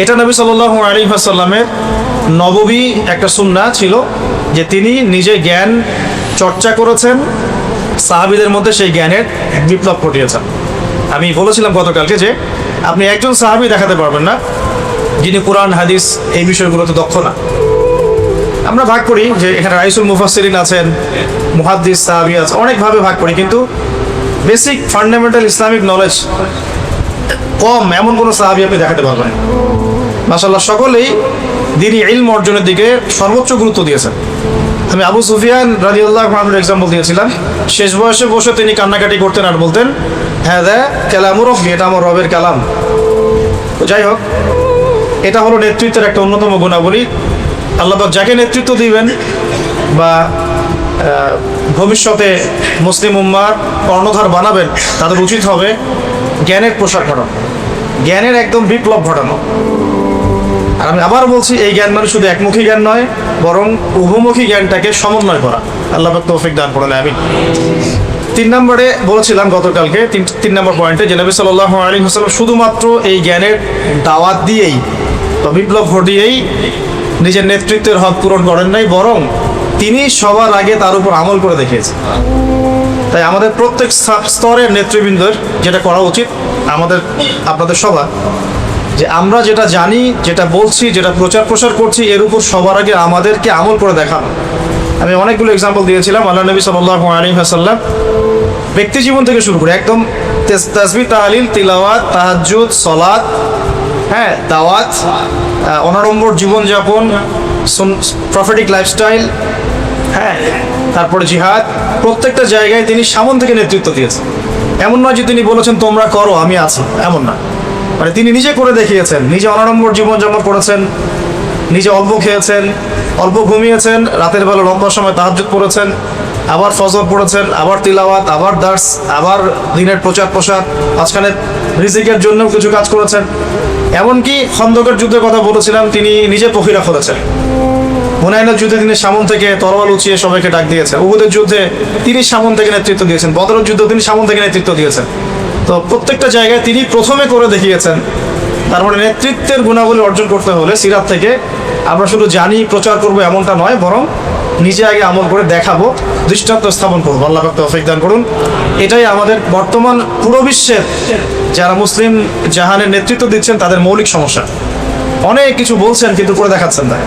এটা নবী সাল্লাল্লাহু আলাইহি ওয়াসাল্লামের নববী একটা সুন্নাহ ছিল যে তিনি নিজে জ্ঞান চর্চা করেছেন, সাহাবীদের মধ্যে সেই জ্ঞানের বিপ্লব ঘটিয়েছেন। আমি বলেছিলাম গতকালকে যে আপনি একজন সাহাবী দেখাতে পারবেন না যিনি কোরআন হাদিস এই বিষয়গুলোতে দক্ষ না। আমরা ভাগ করি যে এখানে রাইসুল মুফাসসিরিন আছেন, মুহাদ্দিস, সাহাবী আছে, অনেকভাবে ভাগ করি, কিন্তু বেসিক ফান্ডামেন্টাল ইসলামিক নলেজ কম এমন কোনো সাহাবী আপনি দেখাতে পারবেন। মাশাআল্লাহ সকলেই দ্বীনি ইলম অর্জনের দিকে সর্বোচ্চ গুরুত্ব দিয়েছেন। আমি আবু সুফিয়ান রাদিয়াল্লাহু আনহুর এক্সাম্পল দিয়েছিলাম। শেষ বয়সে বসে তিনি কান্নাকাটি করতেন আর বলতেন, হ্যাঁ কালামু রব্বি, এটা আমার রবের কালাম। তো যাই হোক, এটা হলো নেতৃত্বের একটা অন্যতম গুণাবলী। আল্লাহ পাক যাকে নেতৃত্ব দিবেন বা ভবিষ্যতে মুসলিম উম্মার কর্ণধার বানাবেন, তাদের উচিত হবে জ্ঞানের প্রসার ঘটানো, জ্ঞানের একদম বিপ্লব ঘটানো। আর আমি আবার বলছি, এই জ্ঞান মানে শুধু একমুখী জ্ঞান নয়, বরং উভমুখী জ্ঞানটাকে সমন্বয় করা। আল্লাহ পাক তৌফিক দান করেন, আমিন। 3 নম্বরে বলেছিলাম গতকালকে, 3 নম্বর পয়েন্টে, যে নবী সাল্লাল্লাহু আলাইহি ওয়াসাল্লাম শুধুমাত্র এই জ্ঞানের দাওয়াত দিয়েই বা বিপ্লব ঘটিয়েই নিজের নেতৃত্বের হক পূরণ করেন নাই, বরং তিনি সবার আগে তার উপর আমল করে দেখিয়েছেন। তাই আমাদের প্রত্যেক স্তরের নেতৃবৃন্দের যেটা করা উচিত, আমাদের আপনাদের সবার, যে আমরা যেটা জানি, যেটা বলছি, যেটা প্রচার প্রসার করছি, এর উপর সবার আগে আমাদেরকে আমল করে দেখানো। আমি অনেকগুলো এক্সাম্পল দিয়েছিলাম। আল্লাহ নবী সাল্লাল্লাহু আলাইহি ওয়াসাল্লাম ব্যক্তি জীবন থেকে শুরু করে একদম তাসবিহ, তাহলিল, তিলাওয়াত, তাহাজ্জুদ, সালাত, হ্যাঁ, দাওয়াত, অনাড়ম্বর জীবনযাপন, প্রফেটিক লাইফস্টাইল, হ্যাঁ, তারপরে জিহাদ, প্রত্যেকটা জায়গায় তিনি সামন থেকে নেতৃত্ব দিয়েছেন। এমন নয় যে তিনি বলেছেন তোমরা করো আমি আছি, এমন না। মানে তিনি নিজে করে দেখিয়েছেন, নিজে অনাড়ম্বর জীবনযাপন করেছেন, নিজে অল্প খেয়েছেন, অল্প ঘুমিয়েছেন, রাতের বেলা লম্বা সময় তাহাজ্জুদ পড়েছেন, আবার ফজর পড়েছেন, আবার তিলাওয়াত, আবার দার্স, আবার দিনের প্রচার প্রসার, মাঝখানে রিজিকের জন্য কিছু কাজ করেছেন। এমনকি খন্দকের যুদ্ধের কথা বলেছিলাম, তিনি নিজে পখিরা করেছেন। হুনাইনের যুদ্ধে তিনি সামন থেকে তরোয়াল উঁচিয়ে সবাইকে ডাক দিয়েছেন। উহুদের যুদ্ধে তিনি সামন থেকে নেতৃত্ব দিয়েছেন। বদরের যুদ্ধে তিনি সামন থেকে নেতৃত্ব দিয়েছেন। তো প্রত্যেকটা জায়গায় তিনি প্রথমে করে দেখিয়েছেন। তারপরে নেতৃত্বের গুণাবলী অর্জন করতে হলে সিরাত থেকে আমরা শুধু জানি প্রচার করবো এমনটা নয়, বরং নিজে আগে আমল করে দেখাবো, দৃষ্টান্ত স্থাপন করবো। আল্লাহ পাক তৌফিক দান করুন। এটাই আমাদের বর্তমান পুরো বিশ্বের যারা মুসলিম জাহানের নেতৃত্ব দিচ্ছেন তাদের মৌলিক সমস্যা। অনেক কিছু বলছেন কিন্তু করে দেখাচ্ছেন না,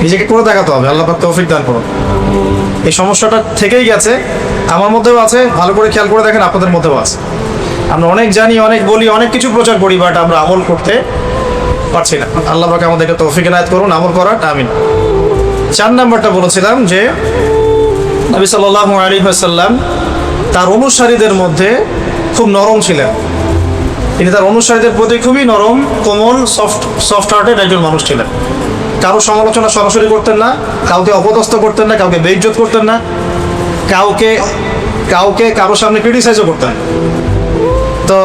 নিজেকে করে দেখাতে হবে। আল্লাহ পাক তৌফিক দান করুন। এই সমস্যাটা থেকেই গেছে, আমার মধ্যেও আছে, ভালো করে খেয়াল করে দেখেন, আপনাদের মধ্যেও আছে। আমরা অনেক জানি, অনেক বলি, অনেক কিছু প্রচার করি, বাট আমরা আমল করতে পারছি না। আল্লাহ পাক আমাদেরকে তৌফিক এনায়েত করুন আমল করার, আমিন। 4 নম্বরটা বলেছিলাম যে নবী সাল্লাল্লাহু আলাইহি ওয়াসাল্লাম তার অনুসারীদের মধ্যে খুব নরম ছিলেন। তিনি তার অনুসারীদের প্রতি খুবই নরম, কোমল, সফট হার্টেড একজন মানুষ ছিলেন। কারো সমালোচনা সরাসরি করতেন না, কাউকে অপদস্থ করতেন না, কাউকে বেইজ্জত করতেন না, কাউকে কারোর সামনে ক্রিটিসাইজও করতেন। তো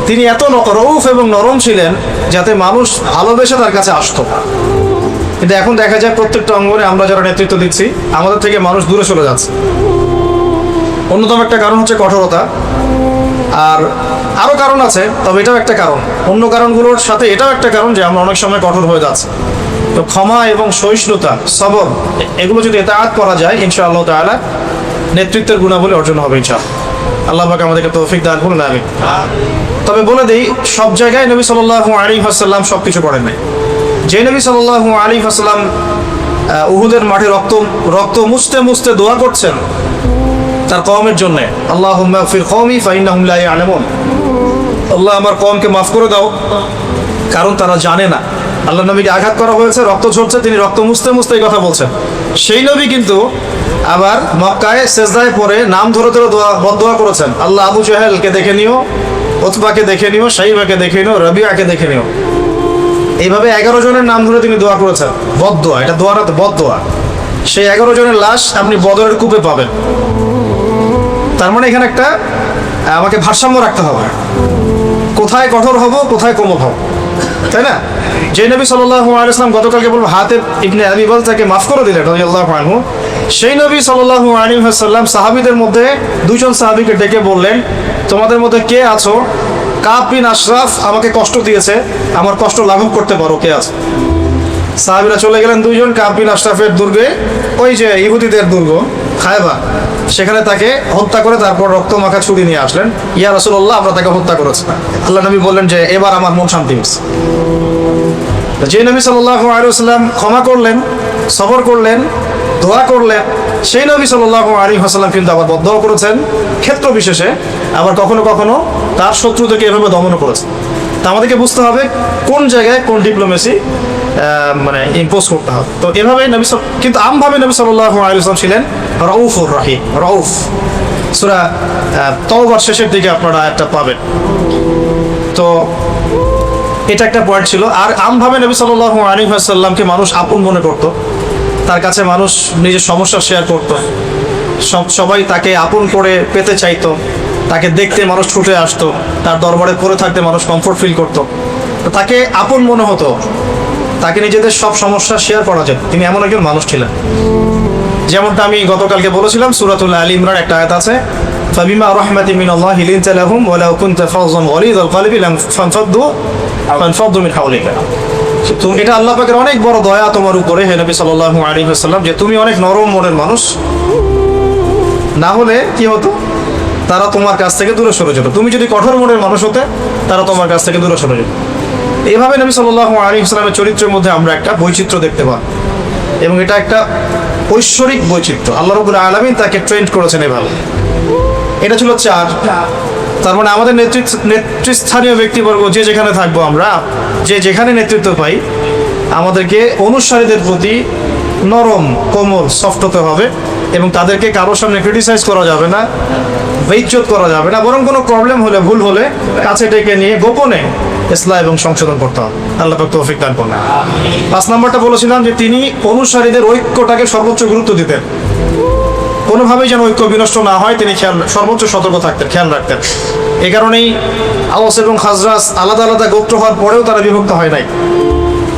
তিনি এত রউফ এবং নরম ছিলেন যাতে মানুষ ভালোবেসে তার কাছে আসতো। কিন্তু এখন দেখা যায় প্রত্যেকটা অঙ্গনে আমরা যারা নেতৃত্ব দিচ্ছি, আমাদের থেকে মানুষ দূরে চলে যাচ্ছে। অন্যতম একটা কারণ হচ্ছে কঠোরতা, আর আরও কারণ আছে, তবে এটাও একটা কারণ। অন্য কারণগুলোর সাথে এটাও একটা কারণ যে আমরা অনেক সময় কঠোর হয়ে যাচ্ছি। তো ক্ষমা এবং সহিষ্ণুতা, সবর, এগুলো যদি ইতাআত করা যায়, ইনশাআল্লাহ তাআলা নেতৃত্বের গুণাবলী অর্জন হবে ইনশাআল্লাহ। আল্লাহ পাক আমাদেরকে তৌফিক দান করুন, আমিন। তবে বলে দেই, সব জায়গায় নবী সাল্লাল্লাহু আলাইহি ওয়াসাল্লাম সবকিছু করেন নাই। যে নবী সাল্লাল্লাহু আলাইহি ওয়াসাল্লাম উহুদের মাঠে রক্ত মুছতে মুছতে দোয়া করছেন তার কওমের জন্য, আল্লাহুম্মা গফির কওমি ফাইন্নাহুম লা ইয়ালামুন, আল্লাহ আমার কওমকে মাফ করে দাও, কারণ তারা জানে না। আল্লাহ নবীকে আঘাত করা হয়েছে, রক্ত ঝরছে, তিনি রক্ত মুছতে মুছতে এই কথা বলছেন। সেই নবী কিন্তু আবার মক্কায় সেজদায় পড়ে নাম ধরে ধরে বদদোয়া করেছেন, আল্লাহ আবু জাহেলকে দেখে নিও, উতবাকে দেখে নিও, শাইবাকে দেখে নিও, রবিয়াকে দেখে নিও। এইভাবে 11 জনের নাম ধরে তিনি দোয়া করেছেন, বদদোয়া। এটা দোয়া না, তো বদদোয়া। সেই 11 জনের লাশ আপনি বদরের কূপে পাবেন। তার মানে এখানে একটা আমাকে ভারসাম্য রাখতে হবে, কোথায় কঠোর হব, কোথায় কোমল হব, তাই না? যে নবী সাল্লাল্লাহু আলাইহি ওয়াসাল্লাম গতকালকে বলবো হাতেব ইবনে আবি বালতাকে মাফ করে দিলেন রাদিয়াল্লাহু আনহু, সেই নবী সাল্লাল্লাহু আলাইহি ওয়াসাল্লাম সাহাবীদের মধ্যে 2 জন সাহাবীকে ডেকে বললেন, তোমাদের মধ্যে কে আছো কাব বিন আশরাফ আমাকে কষ্ট দিয়েছে, আমার কষ্ট লাঘব করতে পারো, কে আছে? সাহাবীরা চলে গেলেন দুইজন কাব বিন আশরাফের দুর্গে, ওই যে ইহুদিদের দুর্গ খায়বার, সেখানে তাকে হত্যা করে তারপর রক্ত মাখা ছুরি নিয়ে আসলেন। ইয়া রাসূলুল্লাহ, আমরা তাকে হত্যা করেছি। আল্লাহ নবী বললেন যে এবার আমার মন শান্তি হয়েছে। যে নবী সাল্লাল্লাহু আলাইহি ওয়াসাল্লাম ক্ষমা করলেন, সবর করলেন, দোয়া করলেন, সেই নবী সাল্লাল্লাহু আলাইহি ওয়াসাল্লাম কিন্তু আবার বদদোয়া করেছেন ক্ষেত্র বিশেষে, আবার কখনো কখনো তার শত্রুদেরকে এভাবে দমন করেছেন। তা আমাদেরকে বুঝতে হবে কোন জায়গায় কোন ডিপ্লোমেসি মানে ইম্পোজ করতে হবে। তো এভাবে কিন্তু আমভাবে নবী সাল্লাল্লাহু আলাইহি ওয়াসাল্লাম ছিলেন রাউফুর রহিম। রাউফ সূরা তাওবার শেষের দিকে আপনারা একটা পাবেন। তো এটা একটা পয়েন্ট ছিল। আর আমভাবে নবী সাল্লাল্লাহু আলাইহি ওয়াসাল্লামকে মানুষ আপন মনে করত, তার কাছে মানুষ নিজের সমস্যা শেয়ার করত, সবাই তাকে আপন করে পেতে চাইতো, তাকে দেখতে মানুষ ছুটে আসতো, তার দরবারে পড়ে থাকতে মানুষ কমফোর্ট ফিল করতো, তাকে আপন মনে হতো, তাকে নিজেদের সব সমস্যা শেয়ার করা যেত। তিনি এমন একজন মানুষ ছিলেন। যেমনটা আমি গতকালকে বলেছিলাম, সূরাতুল আলী ইমরান একটা আয়াত আছে, ফাবিমা রাহমাতিন মিনাল্লাহি লিনতা লাহুম ওয়ালাউ কুনতা ফাযযান গালিযাল কলবি ফানফাদ্দু মিন হাওলিকা। তো এটা আল্লাহ পাকের অনেক বড় দয়া তোমার উপরে হে নবী সাল্লাল্লাহু আলাইহি ওয়াসাল্লাম, যে তুমি অনেক নরম মনের মানুষ, না হলে কি হতো, তারা তোমার কাছ থেকে দূরে সরে যেত। তুমি যদি কঠোর মনের মানুষ হতে, তারা তোমার কাছ থেকে দূরে সরে যেত। এইভাবে নবী সাল্লাল্লাহু আলাইহি ওয়াসাল্লামের চরিত্রের মধ্যে আমরা একটা বৈচিত্র্য দেখতে পাই, এবং এটা একটা ঐশ্বরিক বৈচিত্র্য। আল্লাহ রাব্বুল আলামিন তাকে ট্রেন্ড করেছেন এভাবে। এটা ছিল 4। তার মানে আমাদের নেতৃস্থানীয় ব্যক্তিবর্গ যে যেখানে থাকবো, আমরা যে যেখানে নেতৃত্ব পাই, আমাদেরকে অনুসারীদের প্রতি নরম, কোমল, সফট হতে হবে, এবং তাদেরকে কারোর সামনে ক্রিটিসাইজ করা যাবে না, বেইজ্জত করা যাবে না, বরং কোনো প্রবলেম হলে, ভুল হলে কাছে ডেকে নিয়ে গোপনে ইসলাহ এবং সংশোধন করতে হবে। আল্লাহ পাক তৌফিক দান করুন। 5 নম্বরটা বলেছিলাম যে তিনি অনুসারীদের ঐক্যটাকে সর্বোচ্চ গুরুত্ব দিতেন, কোনোভাবেই যেন ঐক্য বিনষ্ট না হয় তিনি সর্বোচ্চ সতর্ক থাকতেন, খেয়াল রাখতেন। এই কারণেই আওস এবং খাজরাজ আলাদা আলাদা গোত্র হওয়ার পরেও তারা বিভক্ত হয় নাই।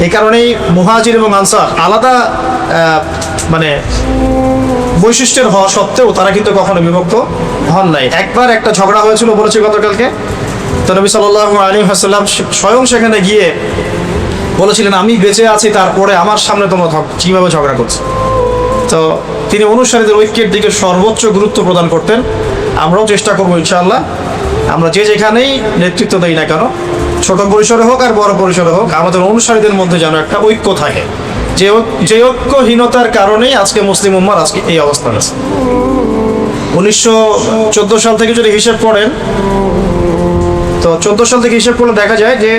এই কারণেই মুহাজির এবং আনসার আলাদা মানে বৈশিষ্ট্যের হওয়া সত্ত্বেও তারা কিন্তু কখনো বিভক্ত হন নাই। একবার একটা ঝগড়া হয়েছিল বলেছি গতকালকে, তো নবী সাল্লাল্লাহু আলাইহি ওয়াসাল্লাম স্বয়ং সেখানে গিয়ে বলেছিলেন, আমি বেঁচে আছি তারপরে আমার সামনে তোমরা কিভাবে ঝগড়া করছো। তো তিনি অনুসারীদের ঐক্যের দিকে সর্বোচ্চ গুরুত্ব প্রদান করতেন। আমরাও চেষ্টা করবো ইনশাআল্লাহ, আমরা যে যেখানেই নেতৃত্ব দেই না কেন, ছোট পরিসরে হোক আর বড় পরিসরে হোক, আমাদের অনুসারীদের মধ্যে যেন একটা ঐক্য থাকে। যে ঐক্যহীনতার কারণেই আজকে মুসলিম উম্মার আজকে এই অবস্থা আছে। 1914 সাল থেকে যদি হিসেব করেন, তো 14 সাল থেকে হিসেব করলে দেখা যায় যে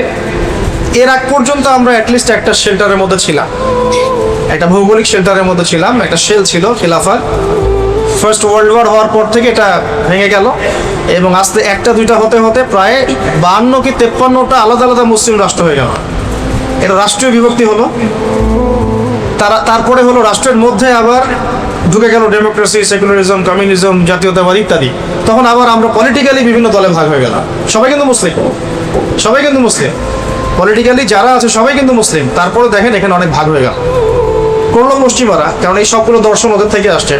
এর আগ পর্যন্ত আমরা অ্যাটলিস্ট একটা শেল্টারের মধ্যে ছিলাম, একটা ভৌগোলিক শেল্টারের মধ্যে ছিলাম, একটা শেল ছিল খিলাফার। ফার্স্ট ওয়ার্ল্ড ওয়ার হওয়ার পর থেকে এটা ভেঙে গেল, এবং আস্তে 1টা 2টা হতে হতে প্রায় 52 কি 53টা আলাদা আলাদা মুসলিম রাষ্ট্র হয়ে গেল। এটা রাষ্ট্রীয় বিভক্তি হলো। তারপরে হলো রাষ্ট্রের মধ্যে আবার ঢুকে গেল ডেমোক্রেসি, সেকুলারিজম, কমিউনিজম, জাতীয়তাবাদ ইত্যাদি। তখন আবার আমরা পলিটিক্যালি বিভিন্ন দলে ভাগ হয়ে গেলাম। সবাই কিন্তু মুসলিম, সবাই কিন্তু মুসলিম, পলিটিক্যালি যারা আছে সবাই কিন্তু মুসলিম। তারপরে দেখেন এখানে অনেক ভাগ হয়ে গেল, করলো পশ্চিমারা, কারণ এই সবগুলো দর্শন ওদের থেকে আসছে।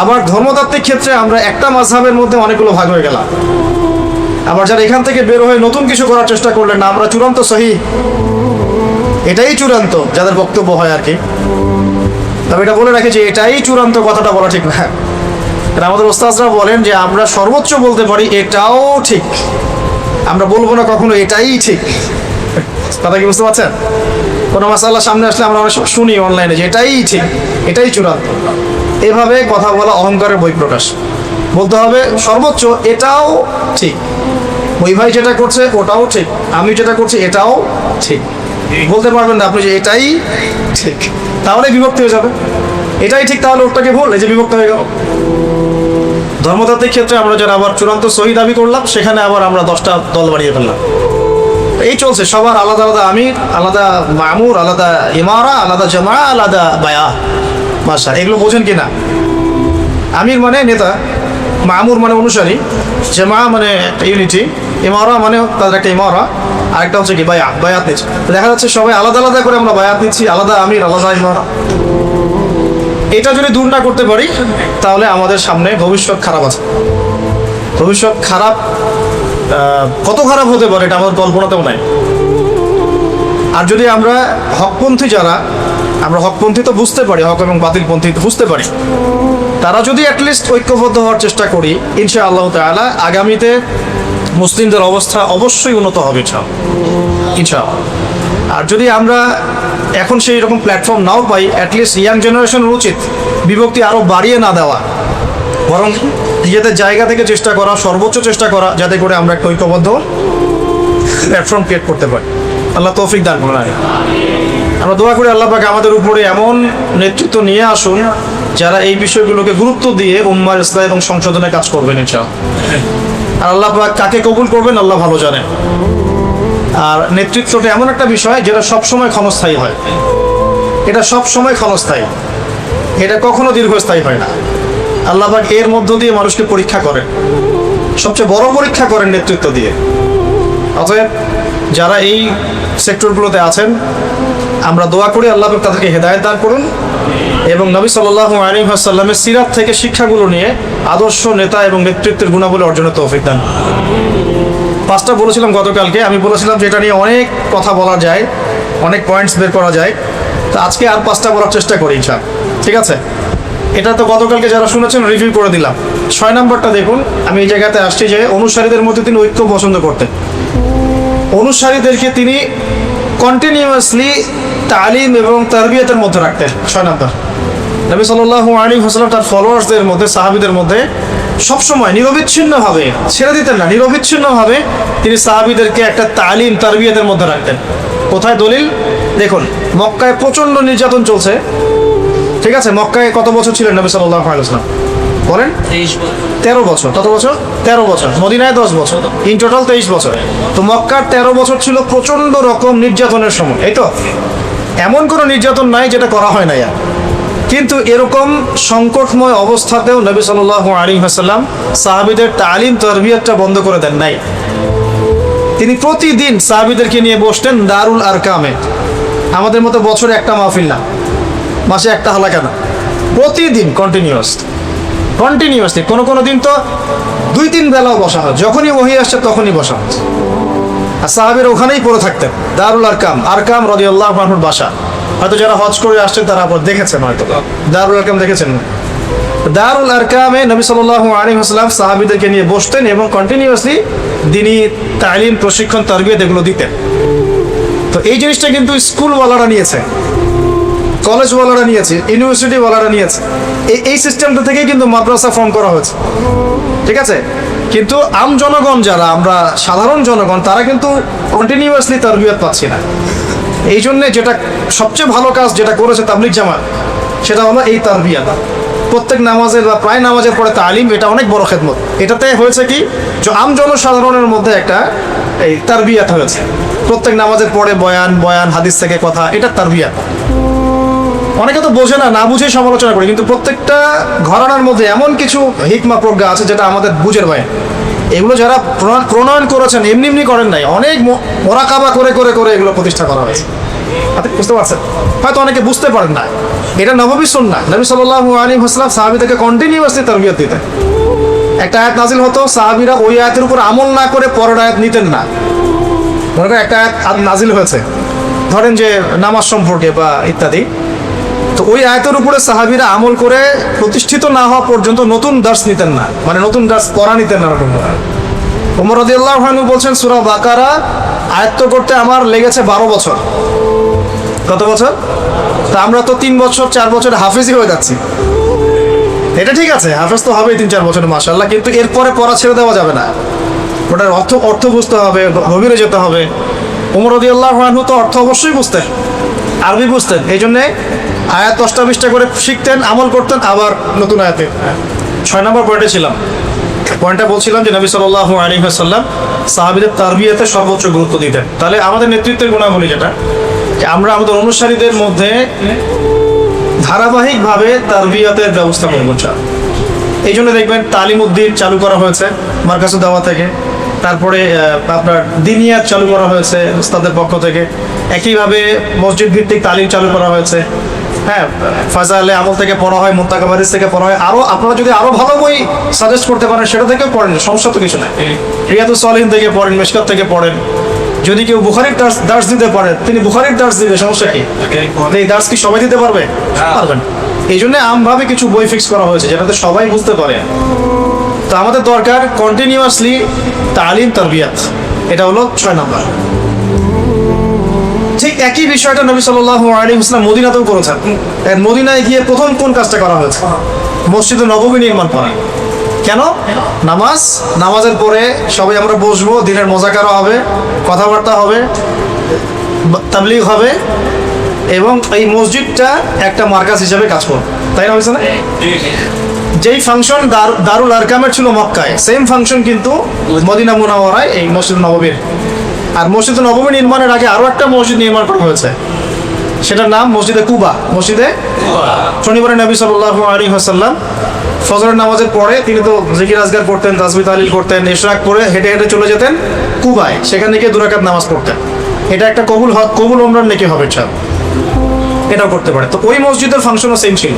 আবার ধর্মতাত্ত্বিক ক্ষেত্রে আমরা একটা মাযহাবের মধ্যে অনেকগুলো ভাগ হয়ে গেলাম। আবার যারা এখান থেকে বের হয়ে নতুন কিছু করার চেষ্টা করলেন না, আমরা চূড়ান্ত সহি, এটাই চূড়ান্ত যাদের বক্তব্য হয় আর কি। তবে এটা বলে রাখি যে এটাই চূড়ান্ত, কথাটা বলা ঠিক না। আমাদের ওস্তাদরা বলেন যে আমরা সর্বোচ্চ বলতে পারি এটাও ঠিক, আমরা বলবো না কখনো এটাই ঠিক। কথা কি বুঝতে পারছেন? কোনো মাসালা সামনে আসলে আমরা অনেক শুনি অনলাইনে যে এটাই ঠিক, এটাই চূড়ান্ত। এভাবে কথা বলা অহংকারের বহিঃপ্রকাশ। বলতে হবে সর্বোচ্চ এটাও ঠিক, ওই ভাই যেটা করছে ওটাও ঠিক, আমি যেটা করছি এটাও ঠিক। বলতে পারবেন না আপনি যে এটাই ঠিক, তাহলে বিভক্তি হয়ে যাবে। এটাই ঠিক তাহলে ওটাকে ভুল, এই যে বিভক্ত হয়ে গেল। ধর্মতাত্ত্বিক ক্ষেত্রে আমরা যারা আবার চূড়ান্ত সহি দাবি করলাম, সেখানে আবার আমরা 10টা দল বানিয়ে ফেললাম। এই চলছে, সবার আলাদা আলাদা আমির, আলাদা মামুর, আলাদা ইমারা, আলাদা জামা, আলাদা বায়া। বাসা এগুলো বোঝেন কিনা? আমির মানে নেতা, মামুর মানে অনুসারী, জামা মানে ইউনিটি, ইমারা মানে তাদের একটা ইমারা, আরেকটা হচ্ছে কি বায়াত নিচ্ছে। দেখা যাচ্ছে সবাই আলাদা আলাদা করে আমরা বায়াত নিচ্ছি, আলাদা আমির, আলাদা ইমারা। এটা যদি দূর না করতে পারি তাহলে আমাদের সামনে ভবিষ্যৎ খারাপ আছে। ভবিষ্যৎ খারাপ কত খারাপ হতে পারে এটা আমাদের কল্পনাতেও নাই। আর যদি আমরা হকপন্থী যারা, আমরা হকপন্থী তো বুঝতে পারি, হক এবং বাতিলপন্থী তো বুঝতে পারি, তারা যদি অ্যাটলিস্ট ঐক্যবদ্ধ হওয়ার চেষ্টা করি, ইনশাআল্লাহ তাআলা আগামীতে মুসলিমদের অবস্থা অবশ্যই উন্নত হবে ইনশাআল্লাহ। আর যদি আমরা এখন সেই রকম প্ল্যাটফর্ম নাও পাই, অ্যাটলিস্ট ইয়াং জেনারেশনের উচিত বিভক্তি আরও বাড়িয়ে না দেওয়া, বরং নিজেদের জায়গা থেকে চেষ্টা করা, সর্বোচ্চ চেষ্টা করা, যাতে করে আমরা একটা ঐক্যবদ্ধ প্ল্যাটফর্ম ক্রিয়েট করতে পারি। আল্লাহ তৌফিক দান করুন। আমরা দোয়া করি আল্লাহ পাক আমাদের উপরে এমন নেতৃত্ব নিয়ে আসুন যারা এই বিষয়গুলোকে গুরুত্ব দিয়ে উম্মার ইসলাহ এবং সংশোধনে কাজ করবেন ইনশাআল্লাহ। আর আল্লাহ পাক কাকে কবুল করবেন আল্লাহ ভালো জানেন। আর নেতৃত্বটা এমন একটা বিষয় যেটা সবসময় ক্ষণস্থায়ী হয়, এটা সবসময় ক্ষণস্থায়ী, এটা কখনো দীর্ঘস্থায়ী হয় না। আল্লাহ পাক এর মধ্য দিয়ে মানুষকে পরীক্ষা করেন, সবচেয়ে বড় পরীক্ষা করেন নেতৃত্ব দিয়ে। অতএব যারা এই সেক্টরগুলোতে আছেন, আমরা দোয়া করি আল্লাহ পাক তাদেরকে হেদায়েত দান করুন এবং নবী সাল্লাল্লাহু আলাইহি ওয়াসাল্লামের সিরাত থেকে শিক্ষাগুলো নিয়ে আদর্শ নেতা এবং নেতৃত্বের গুণাবলী অর্জনের তৌফিক দান। পাঁচটা বলেছিলাম গতকালকে, আমি বলেছিলাম যে এটা নিয়ে অনেক কথা বলা যায়, অনেক পয়েন্টস বের করা যায়, তো আজকে আর পাঁচটা বলার চেষ্টা করি ইনশাআল্লাহ, ঠিক আছে? এটা তো গতকালকে যারা শুনেছেন রিভিউ করে দিলাম। 6 নম্বরটা দেখুন, আমি এই জায়গাতে আসছি যে অনুসারীদের মধ্যে তিনি ঐক্য পছন্দ করতেন। অনুসারীদেরকে তিনি কন্টিনিউয়াসলি তালিম এবং তারবিয়াতের মধ্যে রাখতেন। 6 নম্বর, নবী সাল্লাল্লাহু আলাইহি ওয়াসাল্লাম তার ফলোয়ার্সদের মধ্যে, সাহাবীদের মধ্যে সবসময় নিরবিচ্ছিন্নভাবে ছেড়ে দিতেন না, নিরবিচ্ছিন্নভাবে তিনি সাহাবীদেরকে একটা তালিম তারবিয়াতের মধ্যে রাখতেন। কোথায় দলিল দেখুন, মক্কায় প্রচণ্ড নির্যাতন চলছে, ঠিক আছে? মক্কায় কত বছর ছিলেন নবী সাল্লাল্লাহু আলাইহি ওয়াসাল্লাম বলেন? 13 বছর। কত বছর? 13 বছর। মদিনায় 10 বছর, ইন টোটাল 23 বছর। তো মক্কার 13 বছর ছিল প্রচণ্ড রকম নির্যাতনের সময়, এই তো? এমন কোনো নির্যাতন নাই যেটা করা হয় না। কিন্তু এরকম সংকটময় অবস্থাতেও নবী সাল্লাল্লাহু আলাইহি ওয়াসাল্লাম সাহাবীদের তালিম তারবিয়াতটা বন্ধ করে দেন নাই। তিনি প্রতিদিন সাহাবীদেরকে নিয়ে বসতেন দারুল আরকামে। আমাদের মতো বছরে একটা মাহফিল না, মাসে একটা হালাকা না, প্রতিদিন কন্টিনিউয়াসলি। কোনো দিন তো 2-3 বেলাও বসা হয়, যখনই ওহী আসছে তখনই বসা হয়। আর সাহাবীরা ওখানেই পড়ে থাকতেন, দারুল আরকাম রাদিয়াল্লাহু আনহুর বাসা। হয়তো যারা হজ করে আসছেন তারা আপনারা দেখেছেন, হয়তো দারুল আরকাম দেখেছেন। দারুল আরকামে নবী সাল্লাল্লাহু আলাইহি ওয়াসাল্লাম সাহাবীদেরকে নিয়ে বসতেন এবং কন্টিনিউয়াসলি দ্বীনি তালিম, প্রশিক্ষণ, তারবিয়াত এগুলো দিতেন। তো এই জিনিসটা কিন্তু স্কুলওয়ালারা নিয়েছে, কলেজওয়ালারা নিয়েছে, ইউনিভার্সিটিওয়ালারা নিয়েছে। এই সিস্টেমটা থেকেই কিন্তু মাদ্রাসা ফর্ম করা হয়েছে, ঠিক আছে? কিন্তু আম জনগণ যারা, আমরা সাধারণ জনগণ, তারা কিন্তু কন্টিনিউয়াসলি তারবিয়াত পাচ্ছি না। এই জন্যে যেটা সবচেয়ে ভালো কাজ যেটা করেছে তাবলিগ জামাত, সেটা হলো এই তারবিয়াত। প্রত্যেক নামাজের বা প্রায় নামাজের পরে তালিম, এটা অনেক বড় খেদমত। এটাতে হয়েছে কি, যে আম জনসাধারণের মধ্যে একটা এই তারবিয়াত হয়েছে। প্রত্যেক নামাজের পরে বয়ান হাদিস থেকে কথা, এটা তারবিয়াত। অনেকে তো বোঝে না, বুঝেই সমালোচনা করে, কিন্তু প্রত্যেকটা ঘরানার মধ্যে এমন কিছু হিকমা প্রজ্ঞা আছে যেটা আমাদের বুঝের বাইরে। এগুলো যারা প্রণয়ন করেছেন এমনি করেন নাই, অনেক মোরাকাবা করে এগুলো প্রতিষ্ঠা করা হয়েছে। আপনি বুঝতে পারছেন? হয়তো অনেকে বুঝতে পারেন না, এটা নববী সুন্নাহ। নবী সাল্লাল্লাহু আলাইহি ওয়াসাল্লাম সাহাবীদেরকে কন্টিনিউয়াসলি তারবিয়াত দিতেন। একটা আয়াত নাজিল হতো, সাহাবীরা ওই আয়াতের উপর আমল না করে পরের আয়াত নিতেন না। মনে করেন একটা আয়াত নাজিল হয়েছে, ধরেন যে নামাজ সম্পর্কে বা ইত্যাদি, তো ওই আয়াতের উপরে সাহাবীরা আমল করে প্রতিষ্ঠিত না হওয়া পর্যন্ত নতুন দার্স নিতেন না, মানে নতুন দার্স পড়া নিতেন না। ওমর রাদিয়াল্লাহু আনহু বলছেন, সূরা বাকারা আয়াত্ত করতে আমার লেগেছে 12 বছর। কত বছর? তা আমরা তো 3 বছর 4 বছর হাফেজই হয়ে যাচ্ছি। এটা ঠিক আছে, হাফেজ তো হবেই 3-4 বছর, মাশাআল্লাহ, কিন্তু এরপরে পড়া ছেড়ে দেওয়া যাবে না। ওটার অর্থ বুঝতে হবে, গভীরে যেতে হবে। ওমর রাদিয়াল্লাহু আনহু তো অর্থ অবশ্যই বুঝতেন, আরবি বুঝতেন, এই জন্যে আয়াত 10টা-20টা করে শিখতেন, আমল করতেন, আবার নতুন আয়াতে। 6 নম্বর পয়েন্টে ছিলাম। পয়েন্টটা বলছিলাম যে নবী সাল্লাল্লাহু আলাইহি ওয়াসাল্লাম সাহাবীদের তারবিয়াতে সর্বোচ্চ গুরুত্ব দিতেন। তাহলে আমাদের নেতৃত্বের গুণাবলী যেটা, যে আমরা আমাদের অনুসারীদের মধ্যে ধারাবাহিকভাবে তারবিয়াতের ব্যবস্থা করব। এই জন্য দেখবেন তালিম উদ্দিন চালু করা হয়েছে মার্কাজুদ দাওয়া থেকে, তারপরে আপনার দিনিয়াত চালু করা হয়েছে উস্তাদের পক্ষ থেকে, একইভাবে মসজিদ ভিত্তিক তালিম চালু করা হয়েছে। হ্যাঁ, ফাজাইলে আমল থেকে পড়া হয়, মুত্তাকা হাদিস থেকে পড়া হয়। আরো আপনারা যদি আরো ভালো বই সাজেস্ট করতে পারেন সেটা থেকেও পড়েন, সমস্যা তো কিছু নাই। রিয়াদুস সালিহিন থেকে পড়েন, মিশকাত থেকে পড়েন। যদি কেউ বুখারীর দার্স দিতে পারে, তিনি বুখারীর দার্স দিবে, সমস্যা কি? এই দার্স কি সবাই দিতে পারবে? পারবেন। এই জন্য আমভাবে কিছু বই ফিক্স করা হয়েছে যেটাতে সবাই বুঝতে পারে। তো আমাদের দরকার কন্টিনিউয়াসলি তালিম তারবিয়াত, এটা হলো 6 নাম্বার। ঠিক একই বিষয়টা নবী সাল্লাল্লাহু আলাইহি ওয়াসাল্লাম মদিনাতেও করেছেন। মদিনায় গিয়ে প্রথম কোন কাজটা করা হয়েছে? মসজিদে নববী নির্মাণ করা। কেন? নামাজের পরে সবাই আমরা বসবো, দিনের মোজাকারা হবে, কথাবার্তা হবে, তাবলীগ হবে, এবং এই মসজিদটা একটা মার্কাজ হিসেবে কাজ করবে, তাই না? হয়েছে না? যেই ফাংশন দারুল আরকামের ছিল মক্কায়, সেম ফাংশন কিন্তু মদিনা মুনাওয়ারায় এই মসজিদ নববীর। আর মসজিদ নববী নির্মাণের আগে আরো একটা মসজিদ নির্মাণ করা হয়েছে, সেটার নাম মসজিদে কুবা। শনিবারে নবী সাল্লাল্লাহু আলাইহি ওয়াসাল্লাম ফজরের নামাজের পরে তিনি তো জিকির আজগার করতেন, তাসবিহ তাহলিল করতেন, ইশরাক করে হেঁটে হেঁটে চলে যেতেন কুবায়, সেখানে গিয়ে 2 রাকাত নামাজ পড়তেন। এটা একটা কবুল উমরার নেকি হবে, এটাও করতে পারে। তো ওই মসজিদের ফাংশনও সেম ছিল,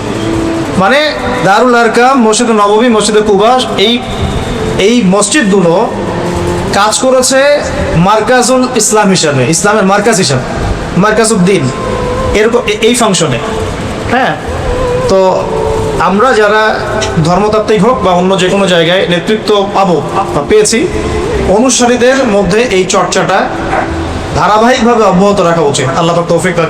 মানে দারুল আরকাম, মসজিদে নববী, মসজিদে কুবা, এই মসজিদগুলো কাজ করেছে মার্কাজুল ইসলাম হিসাবে, ইসলামের মার্কাজ হিসাবে, মার্কাজউদ্দিন, এরকম এই ফাংশনে। হ্যাঁ, তো আমরা যারা ধর্মতাত্ত্বিক হোক বা অন্য যে কোনো জায়গায় নেতৃত্ব পাবো বা পেয়েছি, অনুসারীদের মধ্যে এই চর্চাটা ধারাবাহিকভাবে অব্যাহত রাখা উচিত। আল্লাহ পাক তৌফিক দান।